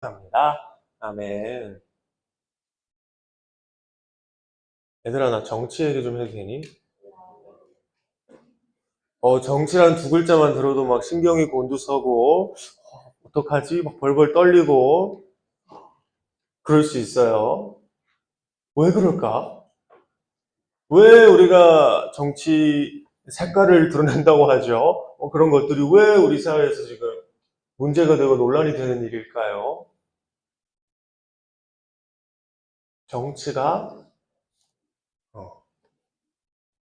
합니다. 아멘. 얘들아, 나 정치 얘기 좀 해도 되니? 정치란 두 글자만 들어도 막 신경이 곤두서고, 어떡하지? 막 벌벌 떨리고, 그럴 수 있어요. 왜 그럴까? 왜 우리가 정치 색깔을 드러낸다고 하죠? 그런 것들이 왜 우리 사회에서 지금 문제가 되고 논란이 되는 일일까요? 정치가, 어,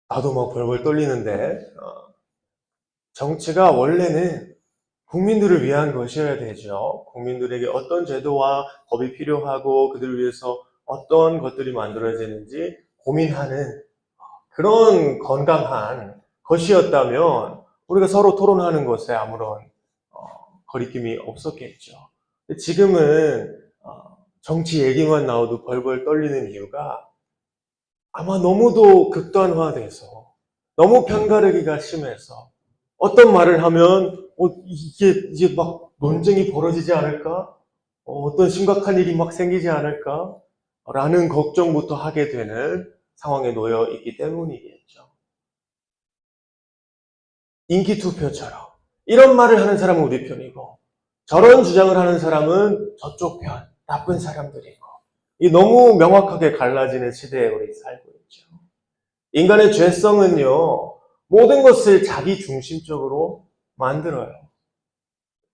나도 막 벌벌 떨리는데, 정치가 원래는 국민들을 위한 것이어야 되죠. 국민들에게 어떤 제도와 법이 필요하고 그들을 위해서 어떤 것들이 만들어지는지 고민하는 그런 건강한 것이었다면 우리가 서로 토론하는 것에 아무런 거리낌이 없었겠죠. 지금은 정치 얘기만 나와도 벌벌 떨리는 이유가 아마 너무도 극단화돼서 너무 편가르기가 심해서 어떤 말을 하면 이게 막 논쟁이 벌어지지 않을까? 어떤 심각한 일이 막 생기지 않을까? 라는 걱정부터 하게 되는 상황에 놓여 있기 때문이겠죠. 인기 투표처럼 이런 말을 하는 사람은 우리 편이고 저런 주장을 하는 사람은 저쪽 편, 나쁜 사람들이고 이 너무 명확하게 갈라지는 시대에 우리 살고 있죠. 인간의 죄성은요, 모든 것을 자기 중심적으로 만들어요.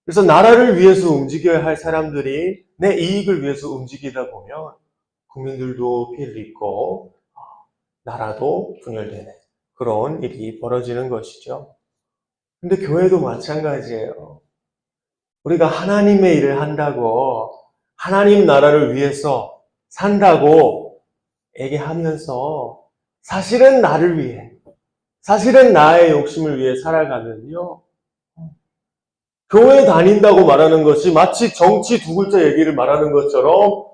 그래서 나라를 위해서 움직여야 할 사람들이 내 이익을 위해서 움직이다 보면 국민들도 피해를 입고 나라도 분열되는 그런 일이 벌어지는 것이죠. 근데 교회도 마찬가지예요. 우리가 하나님의 일을 한다고 하나님 나라를 위해서 산다고 얘기하면서 사실은 나를 위해 사실은 나의 욕심을 위해 살아가면요. 교회 다닌다고 말하는 것이 마치 정치 두 글자 얘기를 말하는 것처럼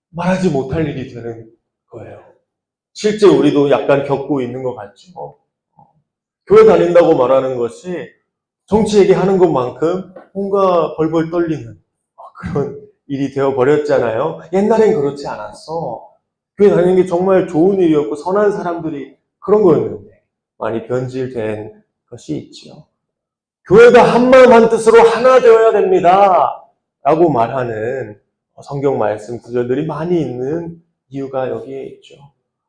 말하지 못할 일이 되는 거예요. 실제 우리도 약간 겪고 있는 것 같죠. 교회 다닌다고 말하는 것이 정치 얘기하는 것만큼 뭔가 벌벌 떨리는 그런 일이 되어버렸잖아요. 옛날엔 그렇지 않았어. 교회 다니는 게 정말 좋은 일이었고 선한 사람들이 그런 거였는데 많이 변질된 것이 있지요. 교회가 한마음 한뜻으로 하나 되어야 됩니다. 라고 말하는 성경 말씀 구절들이 많이 있는 이유가 여기에 있죠.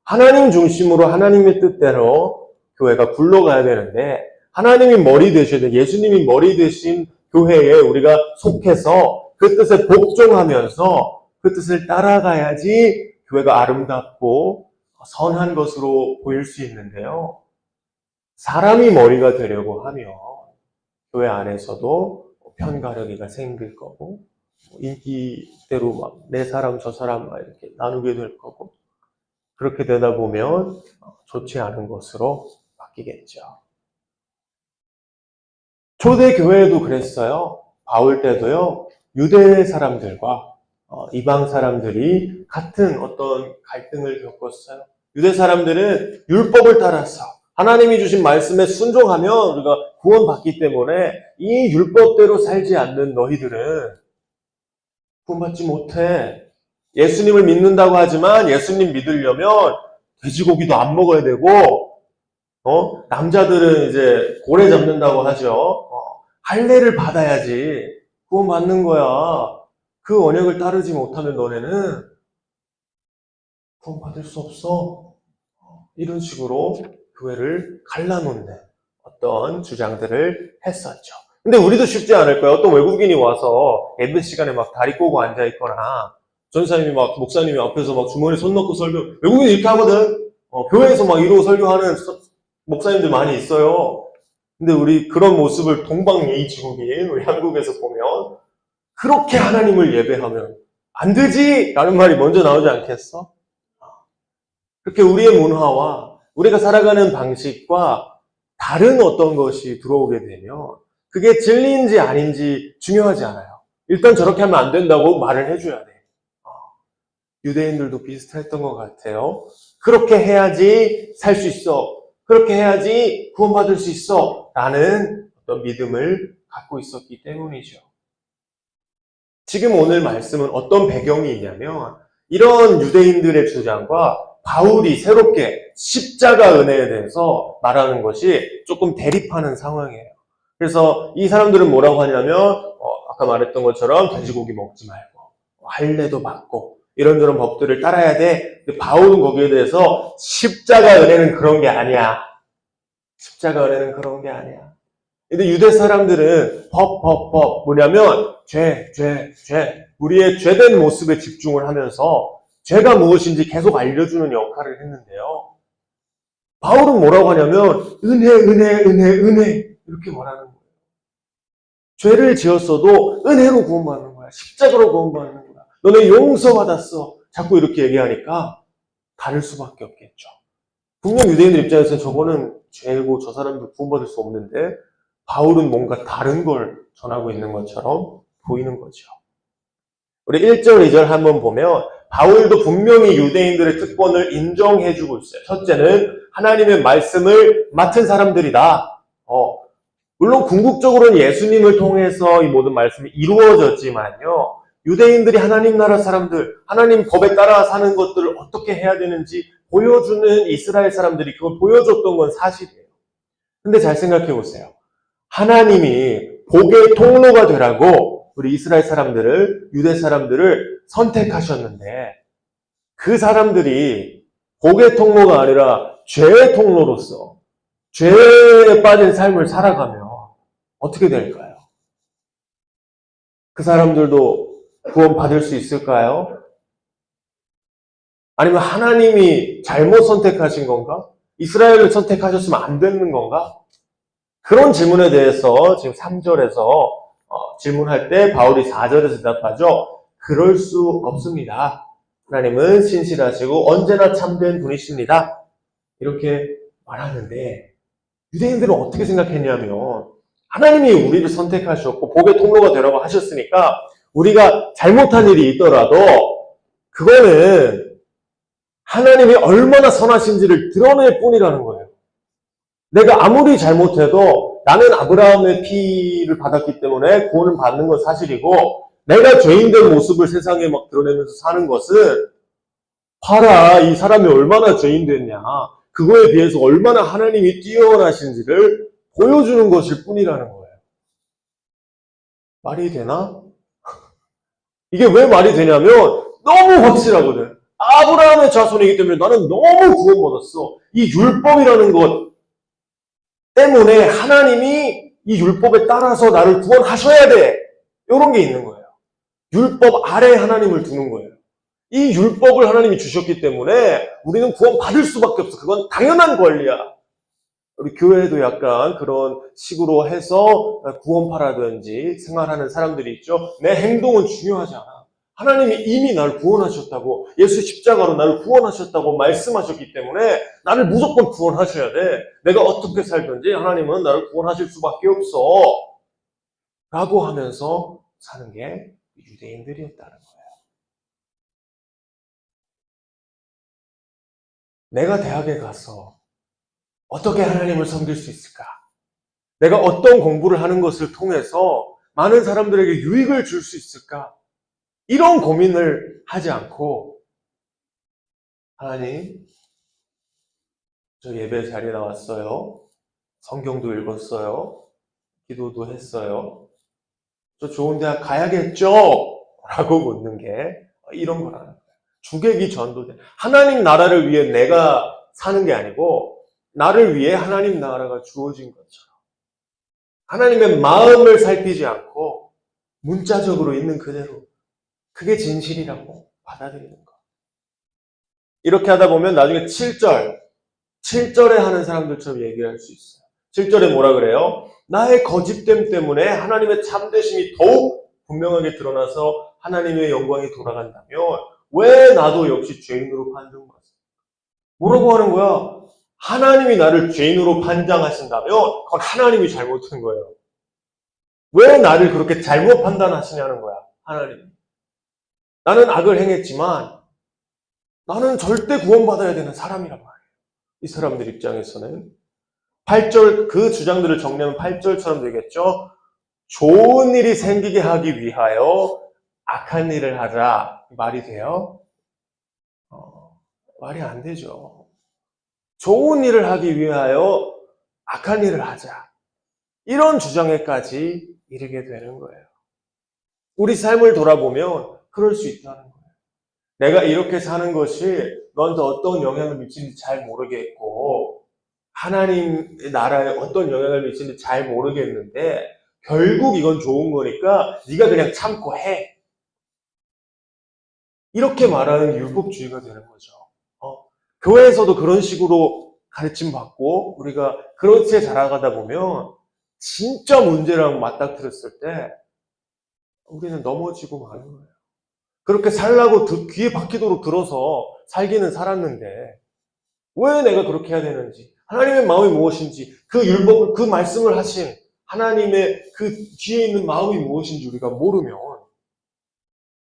하나님 중심으로 하나님의 뜻대로 교회가 굴러가야 되는데 하나님이 머리 되셔야 돼. 예수님이 머리 되신 교회에 우리가 속해서 그 뜻에 복종하면서 그 뜻을 따라가야지 교회가 아름답고 선한 것으로 보일 수 있는데요. 사람이 머리가 되려고 하면 교회 안에서도 편가르기가 생길 거고 인기대로 막 내 사람 저 사람 막 이렇게 나누게 될 거고 그렇게 되다 보면 좋지 않은 것으로 바뀌겠죠. 초대 교회도 그랬어요. 바울 때도요. 유대 사람들과 이방 사람들이 같은 어떤 갈등을 겪었어요. 유대 사람들은 율법을 따라서 하나님이 주신 말씀에 순종하면 우리가 구원받기 때문에 이 율법대로 살지 않는 너희들은 구원받지 못해. 예수님을 믿는다고 하지만 예수님 믿으려면 돼지고기도 안 먹어야 되고 남자들은 이제 고래 잡는다고 하죠. 할례를 받아야지 구원받는 거야. 그 언약을 따르지 못하면 너네는 구원받을 수 없어. 이런 식으로 교회를 갈라놓는 어떤 주장들을 했었죠. 근데 우리도 쉽지 않을 거예요. 어떤 외국인이 와서 예배 시간에 막 다리 꼬고 앉아있거나 전사님이 막 목사님이 앞에서 막 주머니에 손 넣고 설교 외국인이 이렇게 하거든. 교회에서 막 이러고 설교하는 목사님들 많이 있어요. 근데 우리 그런 모습을 동방예의지국인 우리 한국에서 보면 그렇게 하나님을 예배하면 안 되지! 라는 말이 먼저 나오지 않겠어? 그렇게 우리의 문화와 우리가 살아가는 방식과 다른 어떤 것이 들어오게 되면 그게 진리인지 아닌지 중요하지 않아요. 일단 저렇게 하면 안 된다고 말을 해줘야 돼. 유대인들도 비슷했던 것 같아요. 그렇게 해야지 살 수 있어. 그렇게 해야지 구원받을 수 있어. 라는 어떤 믿음을 갖고 있었기 때문이죠. 지금 오늘 말씀은 어떤 배경이 있냐면 이런 유대인들의 주장과 바울이 새롭게 십자가 은혜에 대해서 말하는 것이 조금 대립하는 상황이에요. 그래서 이 사람들은 뭐라고 하냐면 아까 말했던 것처럼 돼지고기 먹지 말고 할례도 받고 이런저런 법들을 따라야 돼. 근데 바울은 거기에 대해서 십자가 은혜는 그런 게 아니야. 십자가 은혜는 그런 게 아니야. 근데 유대 사람들은 법 뭐냐면 죄. 우리의 죄된 모습에 집중을 하면서 죄가 무엇인지 계속 알려주는 역할을 했는데요. 바울은 뭐라고 하냐면 은혜 이렇게 말하는 거예요. 죄를 지었어도 은혜로 구원받는 거야. 십자가로 구원받는 거야. 너네 용서받았어. 자꾸 이렇게 얘기하니까 다를 수밖에 없겠죠. 분명 유대인들 입장에서는 저거는 죄고 저 사람도 구원받을 수 없는데 바울은 뭔가 다른 걸 전하고 있는 것처럼 보이는 거죠. 우리 1절, 2절 한번 보면 바울도 분명히 유대인들의 특권을 인정해주고 있어요. 첫째는 하나님의 말씀을 맡은 사람들이다. 물론 궁극적으로는 예수님을 통해서 이 모든 말씀이 이루어졌지만요. 유대인들이 하나님 나라 사람들, 하나님 법에 따라 사는 것들을 어떻게 해야 되는지 보여주는 이스라엘 사람들이 그걸 보여줬던 건 사실이에요. 근데 잘 생각해 보세요. 하나님이 복의 통로가 되라고 우리 이스라엘 사람들을, 유대 사람들을 선택하셨는데 그 사람들이 복의 통로가 아니라 죄의 통로로서 죄에 빠진 삶을 살아가면 어떻게 될까요? 그 사람들도 구원 받을 수 있을까요? 아니면 하나님이 잘못 선택하신 건가? 이스라엘을 선택하셨으면 안 되는 건가? 그런 질문에 대해서 지금 3절에서 질문할 때 바울이 4절에서 대답하죠. 그럴 수 없습니다. 하나님은 신실하시고 언제나 참된 분이십니다. 이렇게 말하는데 유대인들은 어떻게 생각했냐면 하나님이 우리를 선택하셨고 복의 통로가 되라고 하셨으니까 우리가 잘못한 일이 있더라도 그거는 하나님이 얼마나 선하신지를 드러낼 뿐이라는 거예요. 내가 아무리 잘못해도 나는 아브라함의 피를 받았기 때문에 구원을 받는 건 사실이고 내가 죄인된 모습을 세상에 막 드러내면서 사는 것은 봐라 이 사람이 얼마나 죄인됐냐 그거에 비해서 얼마나 하나님이 뛰어나신지를 보여주는 것일 뿐이라는 거예요. 말이 되나? 이게 왜 말이 되냐면 너무 확실하거든. 아브라함의 자손이기 때문에 나는 너무 구원받았어. 이 율법이라는 것 때문에 하나님이 이 율법에 따라서 나를 구원하셔야 돼. 이런 게 있는 거예요. 율법 아래에 하나님을 두는 거예요. 이 율법을 하나님이 주셨기 때문에 우리는 구원받을 수밖에 없어. 그건 당연한 권리야. 우리 교회도 약간 그런 식으로 해서 구원파라든지 생활하는 사람들이 있죠. 내 행동은 중요하지 않아. 하나님이 이미 나를 구원하셨다고 예수 십자가로 나를 구원하셨다고 말씀하셨기 때문에 나를 무조건 구원하셔야 돼. 내가 어떻게 살든지 하나님은 나를 구원하실 수밖에 없어. 라고 하면서 사는 게 유대인들이었다는 거예요. 내가 대학에 가서 어떻게 하나님을 섬길 수 있을까? 내가 어떤 공부를 하는 것을 통해서 많은 사람들에게 유익을 줄 수 있을까? 이런 고민을 하지 않고 하나님, 저 예배 자리에 나왔어요. 성경도 읽었어요. 기도도 했어요. 저 좋은 대학 가야겠죠? 라고 묻는 게 이런 거라는 거예요. 주객이 전도돼. 하나님 나라를 위해 내가 사는 게 아니고 나를 위해 하나님 나라가 주어진 것처럼 하나님의 마음을 살피지 않고 문자적으로 있는 그대로 그게 진실이라고 받아들이는 것. 이렇게 하다 보면 나중에 7절에 하는 사람들처럼 얘기할 수 있어요. 7절에 뭐라 그래요? 나의 거짓됨 때문에 하나님의 참되심이 더욱 분명하게 드러나서 하나님의 영광이 돌아간다면 왜 나도 역시 죄인으로 판정받습니까? 뭐라고 하는 거야? 하나님이 나를 죄인으로 판단하신다면 그건 하나님이 잘못한 거예요. 왜 나를 그렇게 잘못 판단하시냐는 거야, 하나님. 나는 악을 행했지만 나는 절대 구원받아야 되는 사람이란 말이에요. 이 사람들 입장에서는 8절 그 주장들을 정리하면 8절처럼 되겠죠. 좋은 일이 생기게 하기 위하여 악한 일을 하자. 말이 돼요? 말이 안 되죠. 좋은 일을 하기 위하여 악한 일을 하자. 이런 주장에까지 이르게 되는 거예요. 우리 삶을 돌아보면 그럴 수 있다는 거예요. 내가 이렇게 사는 것이 너한테 어떤 영향을 미치는지 잘 모르겠고 하나님의 나라에 어떤 영향을 미치는지 잘 모르겠는데 결국 이건 좋은 거니까 네가 그냥 참고 해. 이렇게 말하는 율법주의가 되는 거죠. 교회에서도 그런 식으로 가르침 받고 우리가 그렇게 자라가다 보면 진짜 문제랑 맞닥뜨렸을 때 우리는 넘어지고 마는 거예요. 그렇게 살라고 귀에 박히도록 들어서 살기는 살았는데 왜 내가 그렇게 해야 되는지, 하나님의 마음이 무엇인지, 그 율법을, 그 말씀을 하신 하나님의 그 뒤에 있는 마음이 무엇인지 우리가 모르면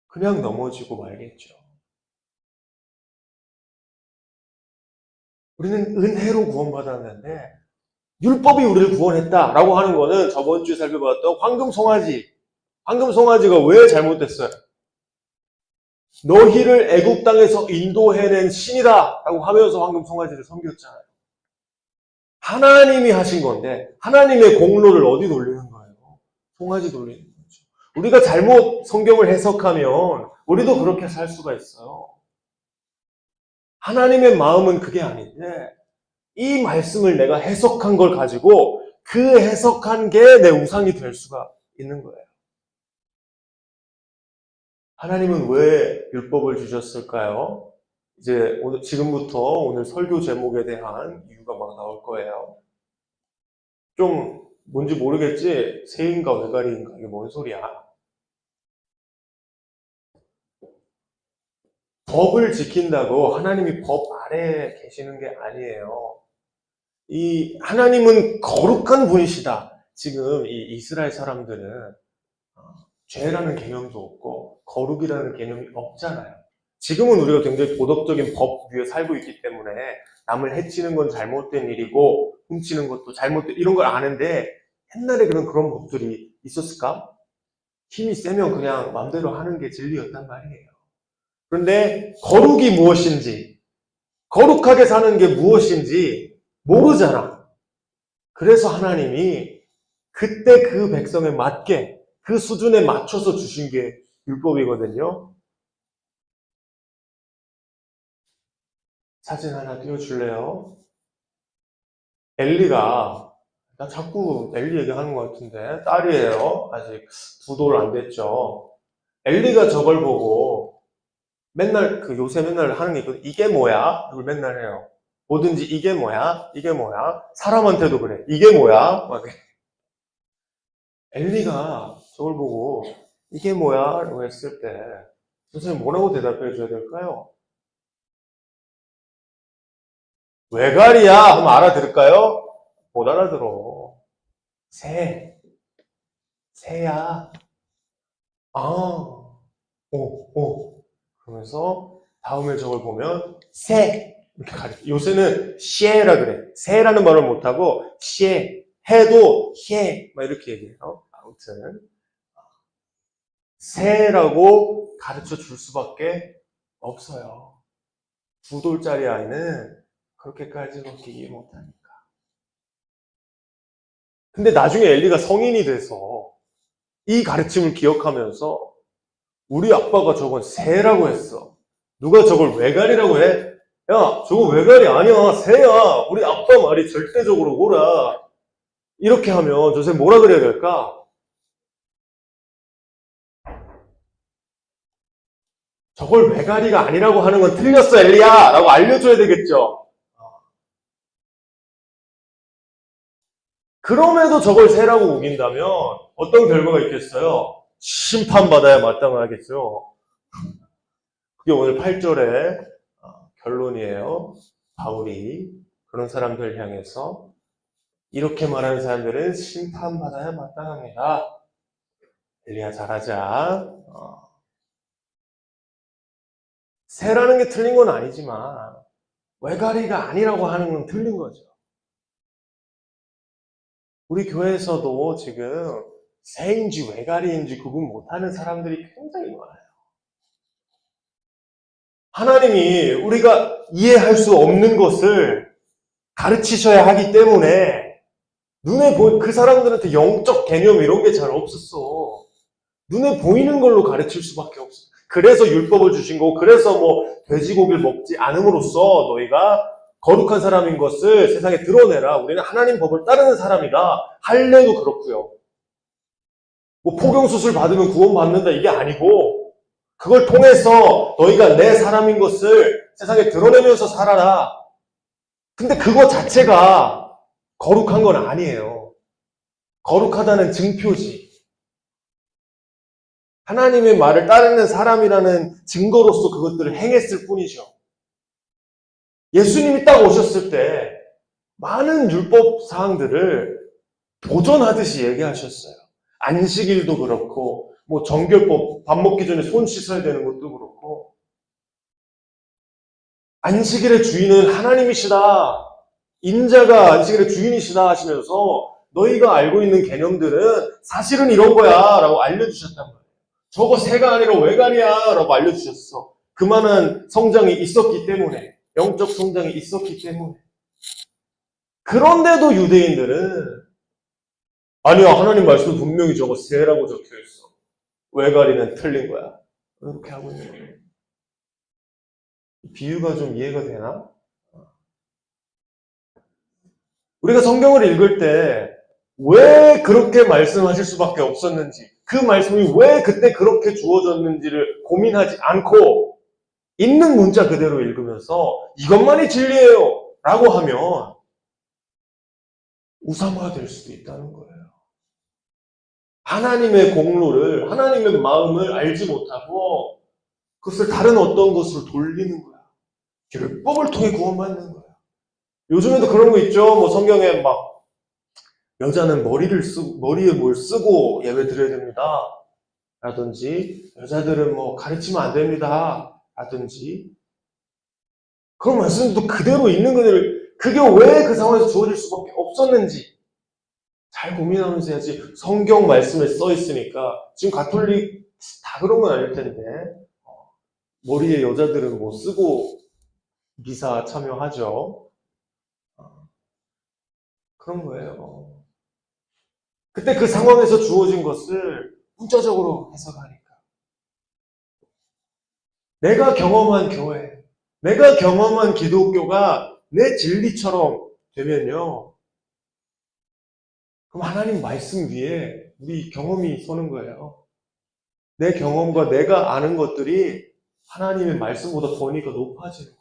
그냥 넘어지고 말겠죠. 우리는 은혜로 구원받았는데 율법이 우리를 구원했다라고 하는 거는 저번 주에 살펴봤던 황금 송아지가 왜 잘못됐어요? 너희를 애국 땅에서 인도해낸 신이다 라고 하면서 황금 송아지를 섬겼잖아요. 하나님이 하신 건데 하나님의 공로를 어디 돌리는 거예요? 송아지 돌리는 거죠. 우리가 잘못 성경을 해석하면 우리도 그렇게 살 수가 있어요. 하나님의 마음은 그게 아닌데 이 말씀을 내가 해석한 걸 가지고 그 해석한 게 내 우상이 될 수가 있는 거예요. 하나님은 왜 율법을 주셨을까요? 이제 지금부터 오늘 설교 제목에 대한 이유가 막 나올 거예요. 좀 뭔지 모르겠지? 새인가 외가리인가 이게 뭔 소리야? 법을 지킨다고 하나님이 법 아래에 계시는 게 아니에요. 이 하나님은 거룩한 분이시다. 지금 이 이스라엘 사람들은 죄라는 개념도 없고 거룩이라는 개념이 없잖아요. 지금은 우리가 굉장히 도덕적인 법 위에 살고 있기 때문에 남을 해치는 건 잘못된 일이고 훔치는 것도 잘못된 이런 걸 아는데 옛날에 그런 법들이 있었을까? 힘이 세면 그냥 마음대로 하는 게 진리였단 말이에요. 그런데 거룩이 무엇인지, 거룩하게 사는 게 무엇인지 모르잖아. 그래서 하나님이 그때 그 백성에 맞게 그 수준에 맞춰서 주신 게 율법이거든요. 사진 하나 띄워줄래요? 엘리가, 나 자꾸 엘리 얘기하는 것 같은데 딸이에요. 아직 2돌 안 됐죠. 엘리가 저걸 보고 맨날 요새 맨날 하는 게 있거든. 이게 뭐야? 이걸 맨날 해요. 뭐든지 이게 뭐야? 이게 뭐야? 사람한테도 그래. 이게 뭐야? 막 엘리가 저걸 보고 이게 뭐야? 라고 했을 때 선생님 뭐라고 대답해 줘야 될까요? 외갈이야 하면 알아들을까요? 못 알아들어. 새야. 아, 오. 그러면서 다음에 저걸 보면 새 이렇게 가르쳐. 요새는 쉐라 그래. 새라는 말을 못하고 쉐 해도 쉐막 이렇게 얘기해요. 아무튼 새라고 가르쳐 줄 수밖에 없어요. 2돌짜리 아이는 그렇게까지밖에 이해 못하니까. 근데 나중에 엘리가 성인이 돼서 이 가르침을 기억하면서 우리 아빠가 저건 새라고 했어. 누가 저걸 외갈이라고 해? 야, 저거 외갈이 아니야. 새야. 우리 아빠 말이 절대적으로 옳아. 이렇게 하면 저새 뭐라 그래야 될까? 저걸 외갈이가 아니라고 하는 건 틀렸어, 엘리야! 라고 알려줘야 되겠죠. 그럼에도 저걸 새라고 우긴다면 어떤 결과가 있겠어요? 심판받아야 마땅하겠죠. 그게 오늘 8절의 결론이에요. 바울이 그런 사람들 향해서 이렇게 말하는 사람들은 심판받아야 마땅합니다. 엘리야 잘하자. 새라는 게 틀린 건 아니지만 외가리가 아니라고 하는 건 틀린 거죠. 우리 교회에서도 지금 새인지 외가리인지 구분 못하는 사람들이 굉장히 많아요. 하나님이 우리가 이해할 수 없는 것을 가르치셔야 하기 때문에 눈에 보이는 그 사람들한테 영적 개념 이런 게 잘 없었어. 눈에 보이는 걸로 가르칠 수밖에 없어. 그래서 율법을 주신 거고, 그래서 돼지고기를 먹지 않음으로써 너희가 거룩한 사람인 것을 세상에 드러내라. 우리는 하나님 법을 따르는 사람이다. 할례도 그렇고요. 포경수술 받으면 구원받는다 이게 아니고, 그걸 통해서 너희가 내 사람인 것을 세상에 드러내면서 살아라. 근데 그거 자체가 거룩한 건 아니에요. 거룩하다는 증표지. 하나님의 말을 따르는 사람이라는 증거로서 그것들을 행했을 뿐이죠. 예수님이 딱 오셨을 때 많은 율법 사항들을 도전하듯이 얘기하셨어요. 안식일도 그렇고, 정결법, 밥 먹기 전에 손 씻어야 되는 것도 그렇고, 안식일의 주인은 하나님이시다. 인자가 안식일의 주인이시다 하시면서 너희가 알고 있는 개념들은 사실은 이런 거야 라고 알려주셨단 말이에요. 저거 새가 아니라 외가리야 라고 알려주셨어. 그만한 성장이 있었기 때문에, 영적 성장이 있었기 때문에. 그런데도 유대인들은 아니야, 하나님 말씀 분명히 저거 새라고 적혀있어. 외가리는 틀린 거야. 이렇게 하고 있는 거예요. 비유가 좀 이해가 되나? 우리가 성경을 읽을 때 왜 그렇게 말씀하실 수밖에 없었는지, 그 말씀이 왜 그때 그렇게 주어졌는지를 고민하지 않고 있는 문자 그대로 읽으면서 이것만이 진리예요 라고 하면 우상화될 수도 있다는 거예요. 하나님의 공로를, 하나님의 마음을 알지 못하고 그것을 다른 어떤 것으로 돌리는 거야. 율법을 통해 구원받는 거야. 요즘에도 그런 거 있죠. 성경에 여자는 머리에 뭘 쓰고 예배 드려야 됩니다. 라든지, 여자들은 가르치면 안 됩니다. 라든지. 그런 말씀도 그대로 있는 그대로, 그게 왜 그 상황에서 주어질 수밖에 없었는지 잘 고민하면서 해야지. 성경 말씀에 써 있으니까, 지금 가톨릭 다 그런 건 아닐 텐데, 머리에 여자들은 쓰고 미사 참여하죠. 그런 거예요. 그때 그 상황에서 주어진 것을 문자적으로 해석하니까. 내가 경험한 교회, 내가 경험한 기독교가 내 진리처럼 되면요. 그럼 하나님 말씀 위에 우리 경험이 서는 거예요. 내 경험과 내가 아는 것들이 하나님의 말씀보다 더니까 높아지는 거예요.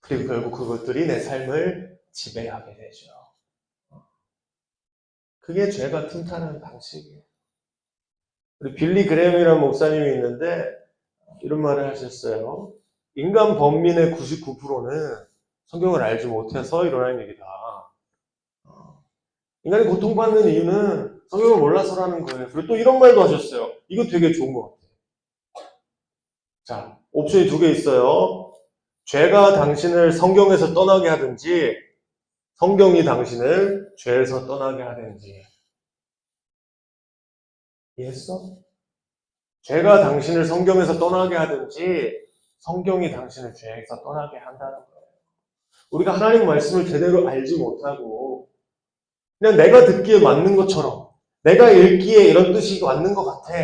그리고 결국 그것들이 내 삶을 지배하게 되죠. 그게 죄가 틈타는 방식이에요. 우리 빌리 그램이라는 목사님이 있는데 이런 말을 하셨어요. 인간 범민의 99%는 성경을 알지 못해서 일어나는 얘기다. 인간이 고통받는 이유는 성경을 몰라서라는 거예요. 그리고 또 이런 말도 하셨어요. 이거 되게 좋은 것 같아요. 자, 옵션이 2개 있어요. 죄가 당신을 성경에서 떠나게 하든지 성경이 당신을 죄에서 떠나게 하든지. 이해했어? 죄가 당신을 성경에서 떠나게 하든지 성경이 당신을 죄에서 떠나게 한다는 거예요. 우리가 하나님 말씀을 제대로 알지 못하고 그냥 내가 듣기에 맞는 것처럼, 내가 읽기에 이런 뜻이 맞는 것 같아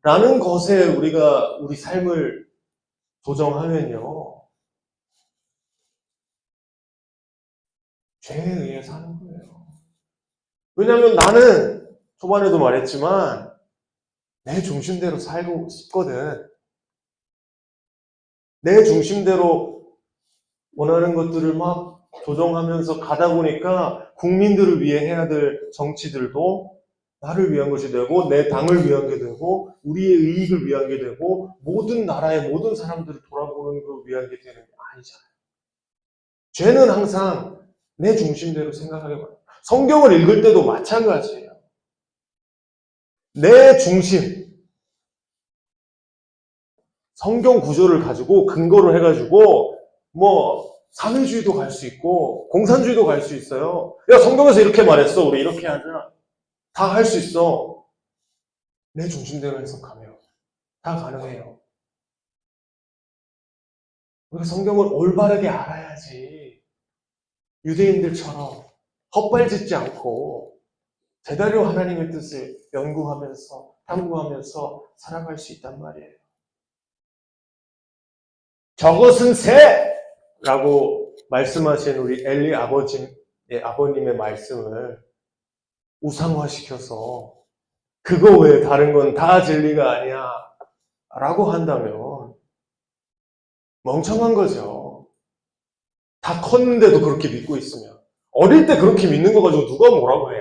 라는 것에 우리가 우리 삶을 조정하면요, 죄에 의해 사는 거예요. 왜냐하면 나는 초반에도 말했지만 내 중심대로 살고 싶거든. 내 중심대로 원하는 것들을 막 조정하면서 가다 보니까 국민들을 위해 해야 될 정치들도 나를 위한 것이 되고 내 당을 위한 게 되고 우리의 이익을 위한 게 되고 모든 나라의 모든 사람들을 돌아보는 걸 위한 게 되는 게 아니잖아요. 죄는 항상 내 중심대로 생각하게 만들어요. 성경을 읽을 때도 마찬가지예요. 내 중심, 성경 구조를 가지고 근거를 해가지고 사회주의도 갈 수 있고 공산주의도 갈 수 있어요. 야, 성경에서 이렇게 말했어. 우리 이렇게 하자. 다 할 수 있어. 내 중심대로 해석하면 다 가능해요. 우리가 성경을 올바르게 알아야지 유대인들처럼 헛발짓지 않고 제대로 하나님의 뜻을 연구하면서 탐구하면서 살아갈 수 있단 말이에요. 저것은 새라고 말씀하신 우리 엘리 아버님의 말씀을 우상화시켜서 그거 외에 다른 건 다 진리가 아니야 라고 한다면 멍청한 거죠. 다 컸는데도 그렇게 믿고 있으면. 어릴 때 그렇게 믿는 거 가지고 누가 뭐라고 해.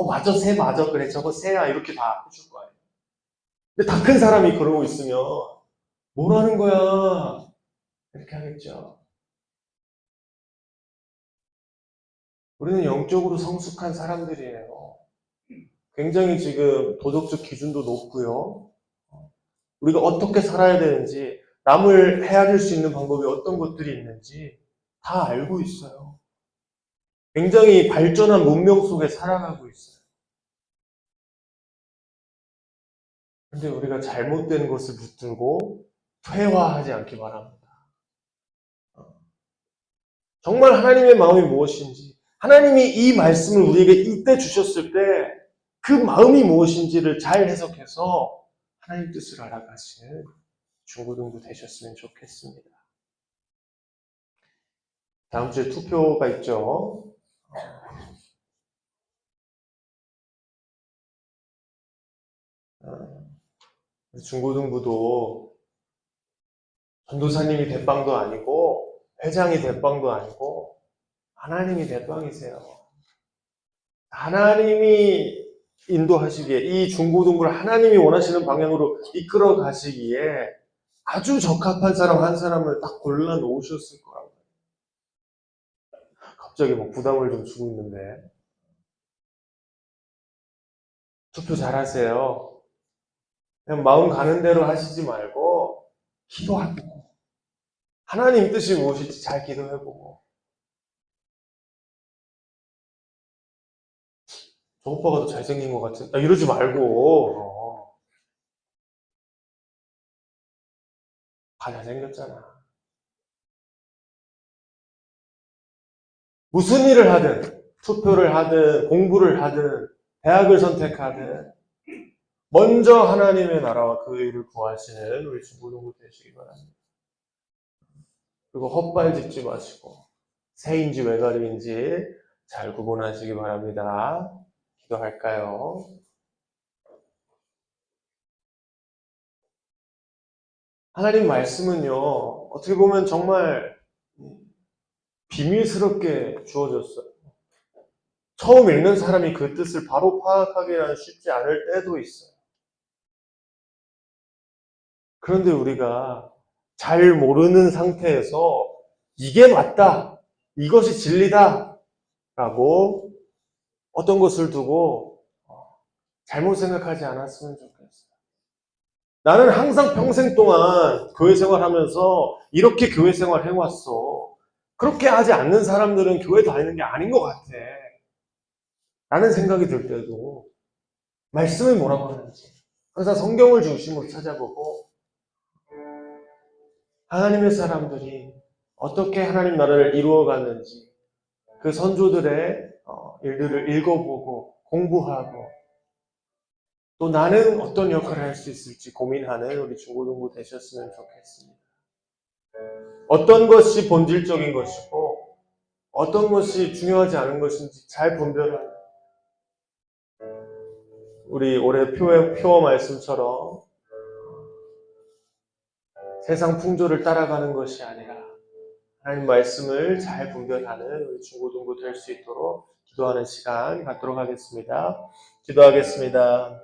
맞아, 새 맞아. 그래, 저거 새야. 이렇게 다 해줄 거예요. 근데 다 큰 사람이 그러고 있으면 뭐라는 거야. 이렇게 하겠죠. 우리는 영적으로 성숙한 사람들이에요. 굉장히 지금 도덕적 기준도 높고요. 우리가 어떻게 살아야 되는지, 남을 헤아릴 수 있는 방법이 어떤 것들이 있는지 다 알고 있어요. 굉장히 발전한 문명 속에 살아가고 있어요. 근데 우리가 잘못된 것을 붙들고 퇴화하지 않기 바랍니다. 정말 하나님의 마음이 무엇인지, 하나님이 이 말씀을 우리에게 이때 주셨을 때 그 마음이 무엇인지를 잘 해석해서 하나님 뜻을 알아가시는 중고등부 되셨으면 좋겠습니다. 다음 주에 투표가 있죠. 중고등부도 전도사님이 대빵도 아니고 회장이 대빵도 아니고 하나님이 대빵이세요. 하나님이 인도하시기에 이 중고등부를 하나님이 원하시는 방향으로 이끌어 가시기에 아주 적합한 사람 한 사람을 딱 골라 놓으셨을 거라고. 갑자기 뭐 부담을 좀 주고 있는데. 투표 잘하세요. 그냥 마음 가는 대로 하시지 말고 기도해보고 하나님 뜻이 무엇일지 잘 기도해보고. 저 오빠가 더 잘생긴 것 같은. 이러지 말고. 다 잘생겼잖아. 무슨 일을 하든, 투표를 하든, 공부를 하든, 대학을 선택하든, 먼저 하나님의 나라와 그 일을 구하시는 우리 중고등부 되시기 바랍니다. 그리고 헛발 짚지 마시고, 새인지 외가리인지 잘 구분하시기 바랍니다. 기도할까요? 하나님 말씀은요, 어떻게 보면 정말 비밀스럽게 주어졌어요. 처음 읽는 사람이 그 뜻을 바로 파악하기는 쉽지 않을 때도 있어요. 그런데 우리가 잘 모르는 상태에서 이게 맞다, 이것이 진리다 라고 어떤 것을 두고 잘못 생각하지 않았으면 좋겠어요. 나는 항상 평생 동안 교회 생활하면서 이렇게 교회 생활 해왔어. 그렇게 하지 않는 사람들은 교회 다니는 게 아닌 것 같아 라는 생각이 들 때도 말씀이 뭐라고 하는지 항상 성경을 중심으로 찾아보고 하나님의 사람들이 어떻게 하나님 나라를 이루어갔는지 그 선조들의 일들을 읽어보고 공부하고 또 나는 어떤 역할을 할 수 있을지 고민하는 우리 중고등부 되셨으면 좋겠습니다. 어떤 것이 본질적인 것이고 어떤 것이 중요하지 않은 것인지 잘 분별하는 우리 올해 표어 말씀처럼 세상 풍조를 따라가는 것이 아니라 하나님 말씀을 잘 분별하는 우리 중고등부 될 수 있도록 기도하는 시간 갖도록 하겠습니다. 기도하겠습니다.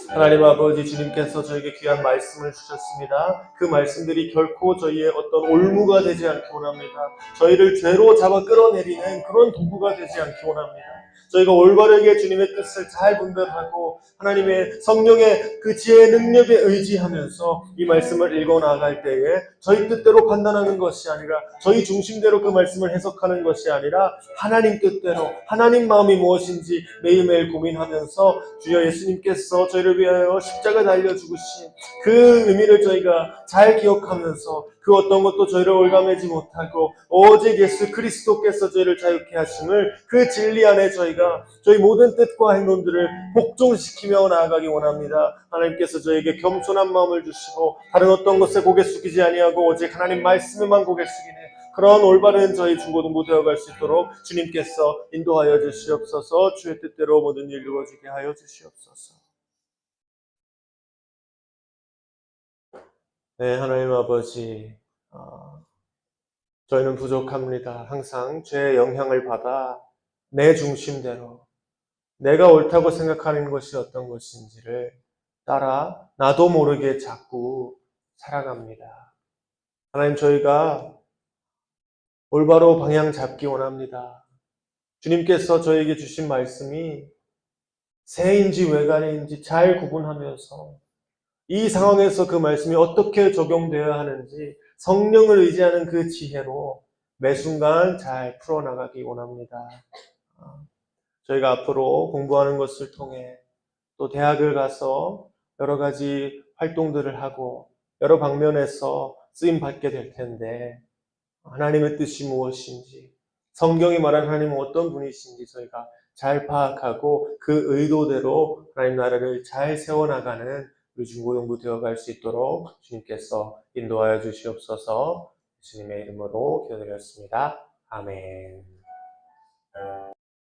하나님 아버지, 주님께서 저에게 귀한 말씀을 주셨습니다. 그 말씀들이 결코 저희의 어떤 올무가 되지 않기 원합니다. 저희를 죄로 잡아 끌어내리는 그런 도구가 되지 않기 원합니다. 저희가 올바르게 주님의 뜻을 잘 분별하고 하나님의 성령의 그 지혜의 능력에 의지하면서 이 말씀을 읽어 나갈 때에 저희 뜻대로 판단하는 것이 아니라 저희 중심대로 그 말씀을 해석하는 것이 아니라 하나님 뜻대로 하나님 마음이 무엇인지 매일매일 고민하면서 주여 예수님께서 저희를 위하여 십자가 달려 죽으신 그 의미를 저희가 잘 기억하면서 그 어떤 것도 저희를 올가매지 못하고 오직 예수 그리스도께서 저희를 자유케 하심을 그 진리 안에 저희가 저희 모든 뜻과 행동들을 복종시키며 나아가기 원합니다. 하나님께서 저에게 겸손한 마음을 주시고 다른 어떤 것에 고개 숙이지 아니하고 오직 하나님 말씀에만 고개 숙이는 그런 올바른 저희 중고등부 되어갈 수 있도록 주님께서 인도하여 주시옵소서. 주의 뜻대로 모든 일 이루어지게 하여 주시옵소서. 네, 하나님 아버지, 저희는 부족합니다. 항상 죄의 영향을 받아 내 중심대로 내가 옳다고 생각하는 것이 어떤 것인지를 따라 나도 모르게 자꾸 살아갑니다. 하나님, 저희가 올바로 방향 잡기 원합니다. 주님께서 저에게 주신 말씀이 세인지 외관인지 잘 구분하면서 이 상황에서 그 말씀이 어떻게 적용되어야 하는지 성령을 의지하는 그 지혜로 매 순간 잘 풀어나가기 원합니다. 저희가 앞으로 공부하는 것을 통해 또 대학을 가서 여러 가지 활동들을 하고 여러 방면에서 쓰임 받게 될 텐데 하나님의 뜻이 무엇인지 성경이 말하는 하나님은 어떤 분이신지 저희가 잘 파악하고 그 의도대로 하나님 나라를 잘 세워나가는 우리 중고등부 되어갈 수 있도록 주님께서 인도하여 주시옵소서. 주님의 이름으로 기도드렸습니다. 아멘.